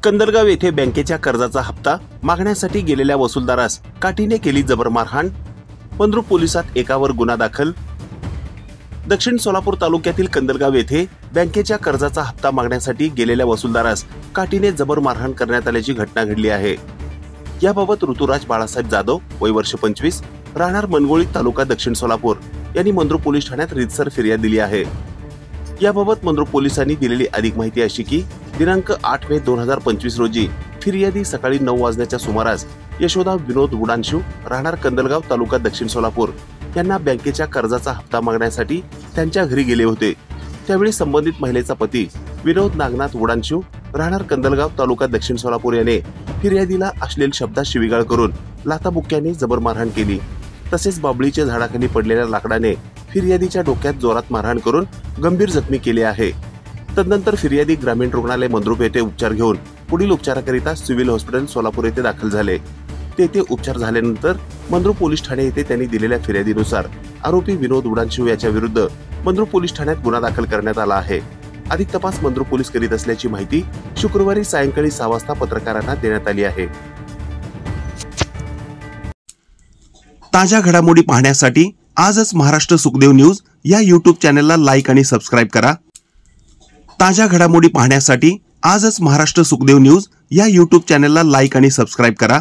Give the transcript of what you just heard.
कंदलगाव येथे बँकेच्या कर्जाचा हप्ता मागण्यासाठी गेलेल्या वसूलदारास काठीने केली जबर मारहाण। मंद्रुप पोलिसात एकावर गुन्हा दाखल। दक्षिण सोलापूर तालुक्यातील कंदलगाव येथे बँकेच्या कर्जाचा हप्ता मागण्यासाठी गेलेल्या वसूलदारास काठीने जबर मारहाण करण्यात आल्याची घटना घडली आहे। याबाबत ऋतुराज बाळासाहेब जाधव वय वर्ष 25 राहणार मनगोळी तालुका दक्षिण सोलापूर यांनी मंद्रुप पोलीस ठाण्यात रीतसर फिर्याद दिली आहे। याबाबत मंद्रुप पोलिसांनी दिलेली अधिक माहिती अशी की दिनांक 8 मे 2025 रोजी फिर्यादी सकाळी 9 वाजण्याच्या सुमारास यशोदा विनोद उडानशिव राहणार कंदलगाव तालुका दक्षिण सोलापूर यांना बँकेच्या कर्जाचा हप्ता मागण्यासाठी त्यांच्या घरी गेले होते। त्यावेळी संबंधित महिलेचा पती विनोद नागनाथ उडानशिव राहणार कंदलगाव तालुका दक्षिण सोलापूर याने फिर्यादीला अश्लील शब्दात शिवीगाळ करून लाथाबुक्क्याने जबर मारहाण केली। तसेच बाबळीच्या झाडाखाली पडलेल्या लाकडाने फिर्यादीच्या डोक्यात जोरात मारहाण करून गंभीर जखमी केले आहे। तदनंतर फिर्यादी ग्रामीण रुग्णालय मंद्रुप येथे उपचार घेऊन पुढील उपचाराकरिता सिव्हिल हॉस्पिटल सोलापूर येथे दाखल झाले। तेथे उपचार झाल्यानंतर मंद्रुप पोलीस ठाणे येथे त्यांनी दिलेल्या फिर्यादीनुसार आरोपी विनोद उडानशिव याच्या विरुद्ध मंद्रुप पोलीस ठाण्यात गुन्हा दाखल करण्यात आला आहे। अधिक तपास मंद्रुप पोलीस करीत असल्याची माहिती शुक्रवारी सायंकाळी 6 वाजता पत्रकारांना देण्यात आली आहे। ताज्या घडामोडी पाहण्यासाठी आजच महाराष्ट्र सुखदेव न्यूज या YouTube चॅनलला लाईक आणि सबस्क्राईब करा। ताज्या घडामोडी पाहण्यासाठी आजच महाराष्ट्र सुखदेव न्यूज या YouTube चॅनलला लाईक आणि सबस्क्राईब करा।